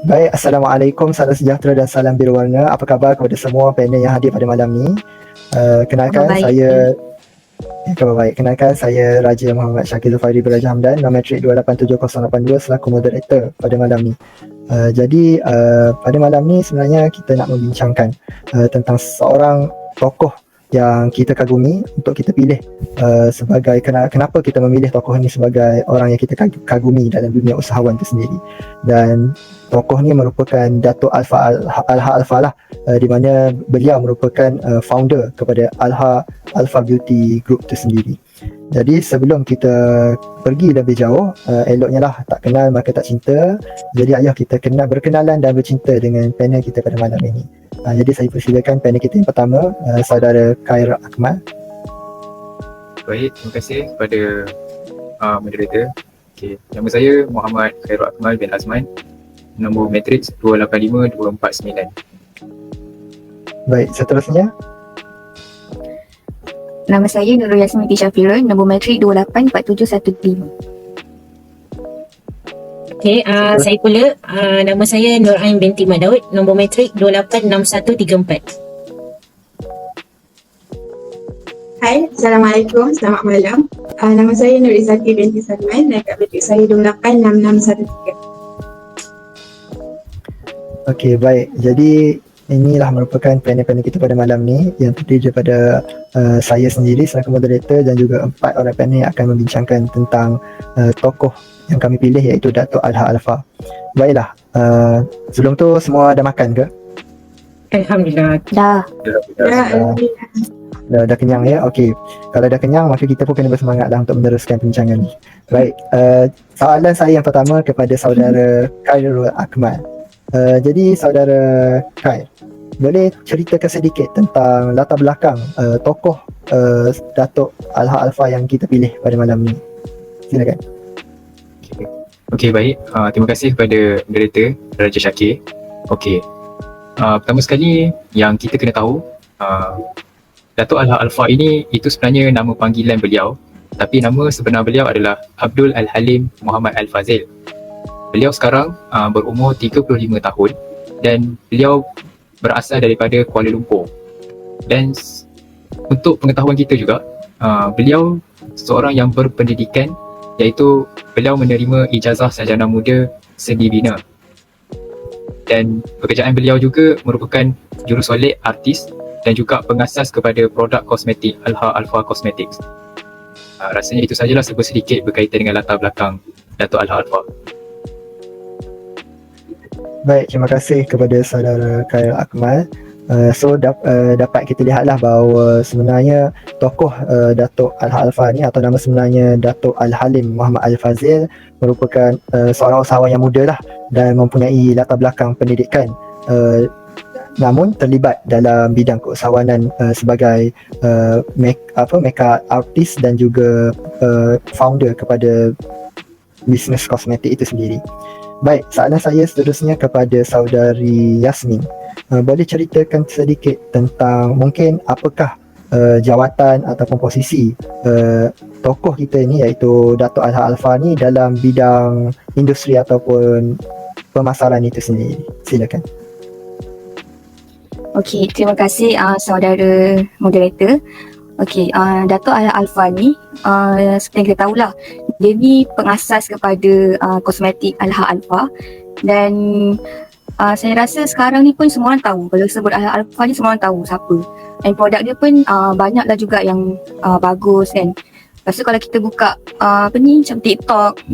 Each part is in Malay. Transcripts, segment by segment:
Baik, Assalamualaikum, salam sejahtera dan salam biru warna. Apa khabar kepada semua panel yang hadir pada malam ni? Khabar baik. Khabar baik. Kenalkan, saya Raja Muhammad Syakir Zulfairi Beraja Hamdan, Nometrik 287082 selaku moderator pada malam ni. Jadi pada malam ni sebenarnya kita nak membincangkan tentang seorang tokoh yang kita kagumi untuk kita pilih sebagai kenapa kita memilih tokoh ini sebagai orang yang kita kagumi dalam dunia usahawan itu sendiri. Dan tokoh ni merupakan Dato' Alha Alfa lah, di mana beliau merupakan founder kepada Alha Beauty Group itu sendiri. Jadi sebelum kita pergi lebih jauh, eloknya lah tak kenal maka tak cinta. Jadi ayo kita berkenalan dan bercinta dengan panel kita pada malam ini. Jadi saya persilakan panel kita yang pertama, saudara Khairul Akmal. Baik, terima kasih kepada moderator. Okay. Nama saya Muhammad Khairul Akmal bin Azman, nombor matriks 285249. Baik, seterusnya. Nama saya Nurul Yasmin Syafirul, nombor matrik 284715. Okey, saya pula nama saya Nur Ain binti Madaud, nombor matrik 286134. Hai, Assalamualaikum, selamat malam. Nama saya Nur Izati binti Salman dan kat matrik saya 286613. Okey, baik. Jadi inilah merupakan panel-panel kita pada malam ni yang terdiri daripada saya sendiri selaku moderator dan juga 4 orang panel yang akan membincangkan tentang tokoh yang kami pilih, iaitu Dato' Alha Alfa. Baiklah, sebelum tu semua dah makan ke? Alhamdulillah. Dah. Dah kenyang ya? Okey. Kalau dah kenyang, maka kita pun kena bersemangat lah untuk meneruskan perbincangan ni. Baik, soalan saya yang pertama kepada saudara Khairul Akmal. Jadi saudara Khair, boleh ceritakan sedikit tentang latar belakang tokoh Dato' Alha Alfa yang kita pilih pada malam ni? Silakan. Okey, baik. Terima kasih kepada moderator Raja Syakir. Okey. Pertama sekali yang kita kena tahu, Dato' Alha Alfa ini itu sebenarnya nama panggilan beliau, tapi nama sebenar beliau adalah Abdul Al-Halim Muhammad Al-Fazil. Beliau sekarang berumur 35 tahun dan beliau berasal daripada Kuala Lumpur. Dan untuk pengetahuan kita juga, beliau seorang yang berpendidikan, iaitu beliau menerima ijazah sarjana muda seni bina. Dan pekerjaan beliau juga merupakan jurusolek artis dan juga pengasas kepada produk kosmetik Alha Alfa Cosmetics. Rasanya itu sajalah sedikit berkaitan dengan latar belakang Dato' Alha Alfa. Baik, terima kasih kepada saudara Khairul Akmal. Dapat kita lihatlah bahawa sebenarnya tokoh Dato' Alha Alfa ni, atau nama sebenarnya Dato' Al-Halim Muhammad Al-Fazil, merupakan seorang usahawan yang muda lah dan mempunyai latar belakang pendidikan, namun terlibat dalam bidang keusahawanan sebagai makeup artist dan juga founder kepada bisnes kosmetik itu sendiri. Baik, soalan saya seterusnya kepada saudari Yasmin. Boleh ceritakan sedikit tentang mungkin apakah jawatan ataupun posisi tokoh kita ni, iaitu Dato' Alha Alfa ni, dalam bidang industri ataupun pemasaran itu sendiri? Silakan. Okey, terima kasih saudara moderator. Okey, Dato' Alha Alfa ni seperti yang kita tahulah, dia ni pengasas kepada kosmetik Alha Alfa. Dan saya rasa sekarang ni pun semua orang tahu, kalau sebut Alha Alfa ni semua orang tahu siapa. Dan produk dia pun banyaklah juga yang bagus kan. Lepas tu kalau kita buka macam TikTok,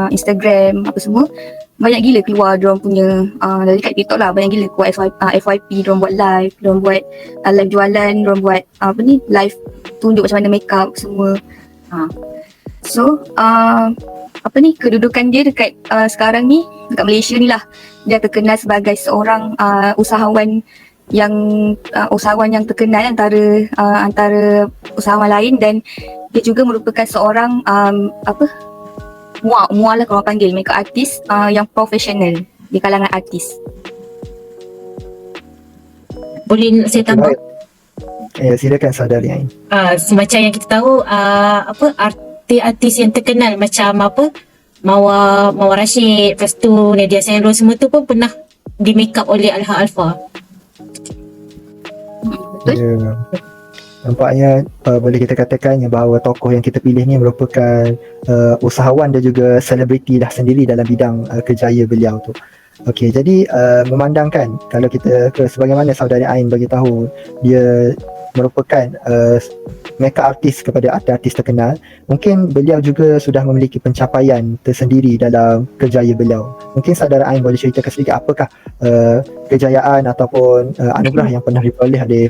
Instagram, apa semua, banyak gila keluar diorang punya, dari kat TikTok lah, banyak gila keluar FYP, diorang buat live, diorang buat live jualan, diorang buat live tunjuk macam mana makeup semua. So kedudukan dia dekat sekarang ni, dekat Malaysia ni lah, dia terkenal sebagai seorang usahawan yang terkenal antara usahawan lain. Dan dia juga merupakan seorang mual lah kalau orang panggil, makeup artist yang profesional di kalangan artis. Boleh saya tambah? Silakan saudari Ain. Semacam yang kita tahu, artis yang terkenal macam Mawar Rashid, lepas tu Nadia Senro, semua tu pun pernah di make up oleh Alha Alfa. Betul? Ya. Nampaknya boleh kita katakan bahawa tokoh yang kita pilih ni merupakan usahawan dan juga selebriti dah sendiri dalam bidang kerjaya beliau tu. Okey, jadi memandangkan kalau kita sebagaimana saudari Ain bagi tahu, dia merupakan makeup artist kepada artis terkenal, mungkin beliau juga sudah memiliki pencapaian tersendiri dalam kerjaya beliau. Mungkin saudara Ain boleh ceritakan sedikit apakah kejayaan ataupun anugerah yang pernah diperoleh oleh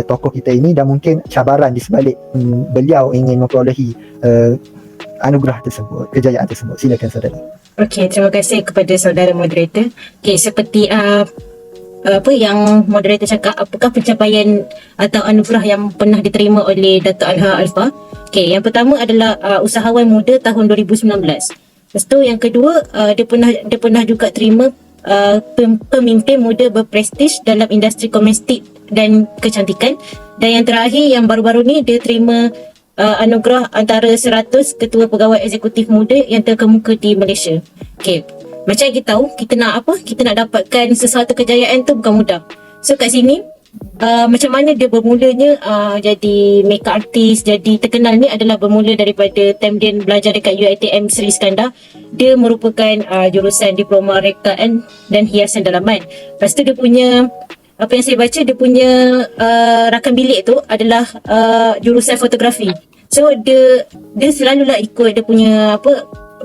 tokoh kita ini, dan mungkin cabaran di sebalik beliau ingin memperolehi anugerah tersebut, kejayaan tersebut. Silakan saudara. Okey, terima kasih kepada saudara moderator. Okey, seperti apa yang moderator cakap, apakah pencapaian atau anugerah yang pernah diterima oleh Dato' Alha Alfa? Okey, yang pertama adalah usahawan muda tahun 2019. Lepas tu yang kedua, dia pernah juga terima pemimpin muda berprestij dalam industri kosmetik dan kecantikan. Dan yang terakhir, yang baru-baru ni, dia terima anugerah antara 100 ketua pegawai eksekutif muda yang terkemuka di Malaysia. Okey, macam kita tahu, kita nak apa? Kita nak dapatkan sesuatu kejayaan tu bukan mudah. So kat sini, macam mana dia bermulanya jadi makeup artist, jadi terkenal ni adalah bermula daripada time dia belajar dekat UiTM Seri Iskandar. Dia merupakan jurusan diploma rekaan dan hiasan dalaman. Lepas tu dia punya, apa yang saya baca, dia punya rakan bilik tu adalah jurusan fotografi. So dia selalulah ikut dia punya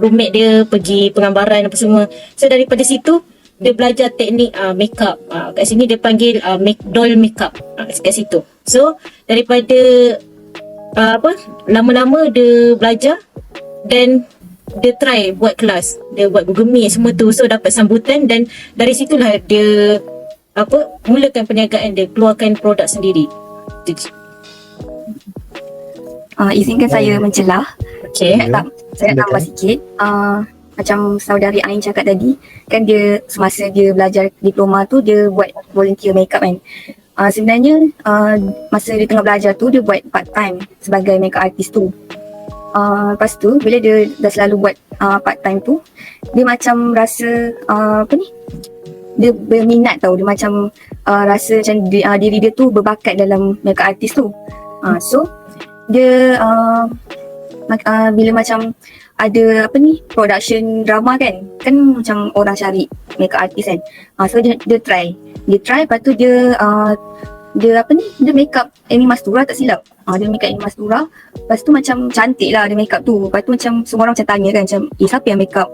roommate dia pergi penggambaran apa semua. So daripada situ dia belajar teknik makeup. Kat sini dia panggil doll makeup kat situ. So daripada lama-lama dia belajar dan dia try buat kelas, dia buat Google Meet semua tu. So dapat sambutan, dan dari situlah dia mulakan perniagaan dia, keluarkan produk sendiri. Izinkan saya mencelah. Okay. Saya nak tambah sikit. Macam saudari Ain cakap tadi, kan dia semasa dia belajar diploma tu dia buat volunteer makeup kan. Sebenarnya masa dia tengah belajar tu dia buat part time sebagai makeup artist tu. Lepas tu bila dia dah selalu buat part time tu, dia macam rasa dia berminat tau. Dia macam rasa macam diri dia tu berbakat dalam makeup artist tu. So dia bila macam ada production drama kan macam orang cari makeup artist kan. So dia try lepas tu dia make up Amy Mastura tak silap. Dia make up Amy Mastura, lepas tu macam cantik lah dia make up tu. Lepas tu macam semua orang macam tanya kan, macam siapa yang make up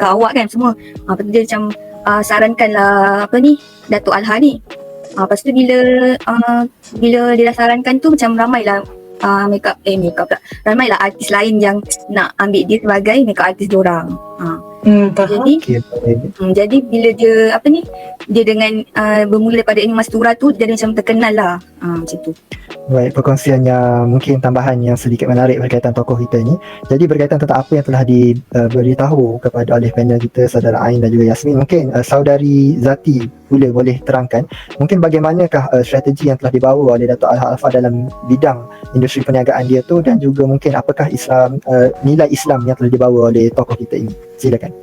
awak kan semua. Lepas tu dia macam sarankan lah Dato' Alha ni. Lepas tu bila dia dah sarankan tu, macam ramailah makeup pula. Ramailah artis lain yang nak ambil dia sebagai makeup artist diorang. Jadi bila dia dia dengan bermula daripada Amy Mastura tu, dia macam terkenal lah macam tu. Baik, perkongsian yang mungkin tambahan yang sedikit menarik berkaitan tokoh kita ni. Jadi berkaitan tentang apa yang telah diberitahu kepada oleh panel kita, saudara Ain dan juga Yasmin, mungkin saudari Zati boleh terangkan mungkin bagaimanakah strategi yang telah dibawa oleh Dato' Alha Alfa dalam bidang industri perniagaan dia tu, dan juga mungkin apakah nilai Islam yang telah dibawa oleh tokoh kita ini. Silakan.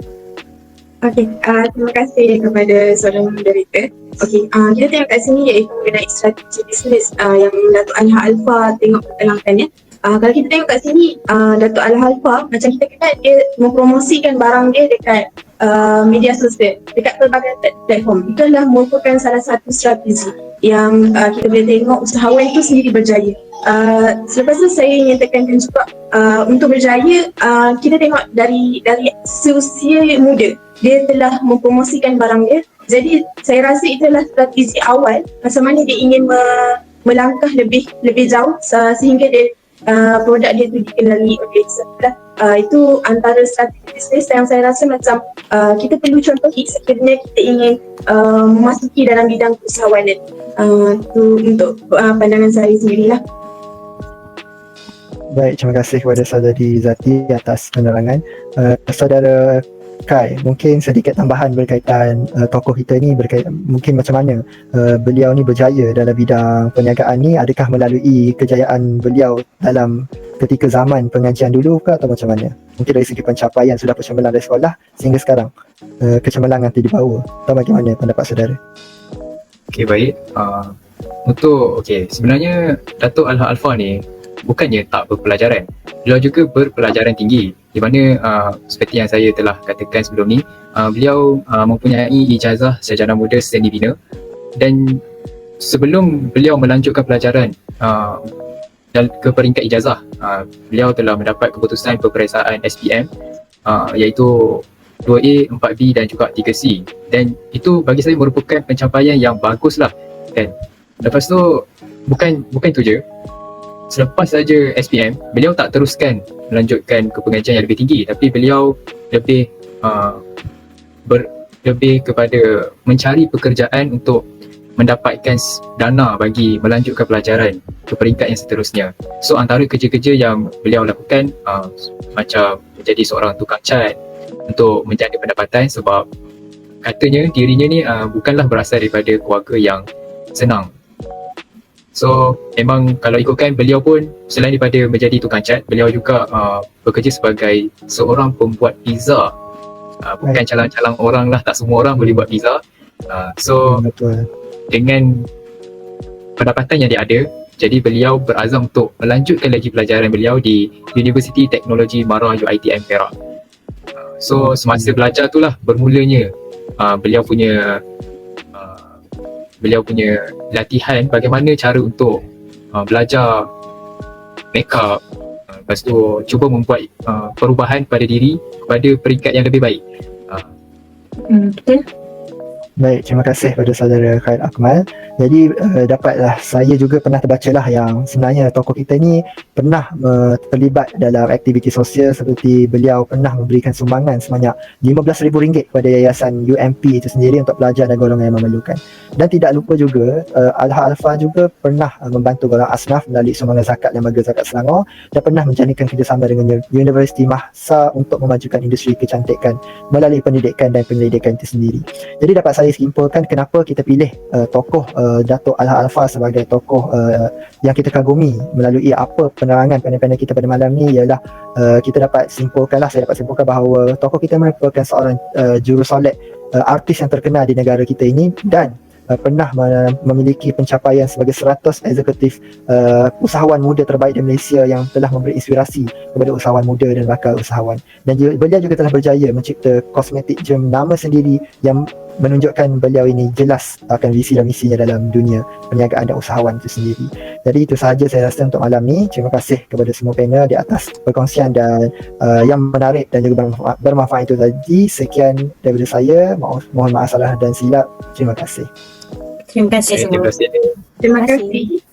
Okey, terima kasih kepada saudara moderator. Okey, kita tengok kat sini iaitu mengenai strategi bisnes yang Dato' Alha Alfa tengok perkenalkan ya. Kalau kita tengok kat sini, Dato' Alha Alfa macam kita kenal, dia mempromosikan barang dia dekat media sosial, dekat pelbagai platform. Itu adalah merupakan salah satu strategi yang kita boleh tengok usahawan itu sendiri berjaya. Selepas tu saya ingin tekankan juga untuk berjaya, kita tengok dari seusia muda dia telah mempromosikan barang dia. Jadi saya rasa itu adalah strategi awal macam mana dia ingin melangkah lebih jauh sehingga dia produk dia tu dikenali oleh sebelah. Itu antara strategi bisnes yang saya rasa macam kita perlu contohi sekiranya kita ingin memasuki dalam bidang usahawanan. Itu untuk pandangan saya sendirilah. Baik, terima kasih kepada saudari Zati atas penerangan. Saudara Kai, mungkin sedikit tambahan berkaitan tokoh kita ni, mungkin macam mana beliau ni berjaya dalam bidang perniagaan ni. Adakah melalui kejayaan beliau dalam ketika zaman pengajian dulu ke atau macam mana? Mungkin dari segi pencapaian sudah pencemerlang dari sekolah sehingga sekarang kecemerlangan itu dibawa, atau bagaimana pendapat saudara? Okey, baik. Sebenarnya Datuk Alha Alfa ni bukannya tak berpelajaran. Beliau juga berpelajaran tinggi, di mana seperti yang saya telah katakan sebelum ni, beliau mempunyai ijazah sarjana muda seni bina, dan sebelum beliau melanjutkan pelajaran dan ke peringkat ijazah, beliau telah mendapat keputusan peperiksaan SPM, iaitu 2A, 4B dan juga 3C, dan itu bagi saya merupakan pencapaian yang bagus lah. Dan lepas tu bukan itu je, selepas saja SPM beliau tak teruskan melanjutkan ke pengajian yang lebih tinggi, tapi beliau lebih kepada mencari pekerjaan untuk mendapatkan dana bagi melanjutkan pelajaran ke peringkat yang seterusnya. So antara kerja-kerja yang beliau lakukan macam menjadi seorang tukang cat untuk menjadi pendapatan, sebab katanya dirinya ni bukanlah berasal daripada keluarga yang senang. So memang kalau ikutkan, beliau pun selain daripada menjadi tukang cat, beliau juga bekerja sebagai seorang pembuat pizza. Bukan calang-calang orang lah, tak semua orang boleh buat pizza. Betul. Dengan pendapatan yang dia ada, jadi beliau berazam untuk melanjutkan lagi pelajaran beliau di Universiti Teknologi Mara UiTM Perak. So semasa belajar tu lah bermulanya beliau punya latihan bagaimana cara untuk belajar makeup, lepas tu cuba membuat perubahan pada diri kepada peringkat yang lebih baik. Betul. Baik, terima kasih kepada saudara Khair Akmal. Jadi dapatlah, saya juga pernah terbacalah yang sebenarnya tokoh kita ni pernah terlibat dalam aktiviti sosial, seperti beliau pernah memberikan sumbangan sebanyak RM15,000 kepada yayasan UMP itu sendiri untuk pelajar dan golongan yang memerlukan. Dan tidak lupa juga Alha Alfa juga pernah membantu golongan asnaf melalui sumbangan zakat Lembaga Zakat Selangor, dan pernah menjalinkan kerjasama dengan Universiti Mahsa untuk memajukan industri kecantikan melalui pendidikan dan penyelidikan itu sendiri. Jadi dapat saya simpulkan kenapa kita pilih tokoh Datuk Alha Alfa sebagai tokoh yang kita kagumi melalui apa penerangan panel-panel kita pada malam ni, ialah kita dapat simpulkanlah, saya dapat simpulkan bahawa tokoh kita merupakan seorang jurusolek artis yang terkenal di negara kita ini, dan pernah memiliki pencapaian sebagai 100 eksekutif usahawan muda terbaik di Malaysia yang telah memberi inspirasi kepada usahawan muda dan bakal usahawan. Dan beliau juga telah berjaya mencipta kosmetik gem nama sendiri yang menunjukkan beliau ini jelas akan visi dan misinya dalam dunia perniagaan dan usahawan itu sendiri. Jadi itu sahaja saya rasa untuk malam ni. Terima kasih kepada semua panel di atas perkongsian dan yang menarik dan juga bermanfaat itu tadi. Sekian daripada saya. Mohon maaf salah dan silap. Terima kasih. Terima kasih semua. Terima kasih. Terima kasih.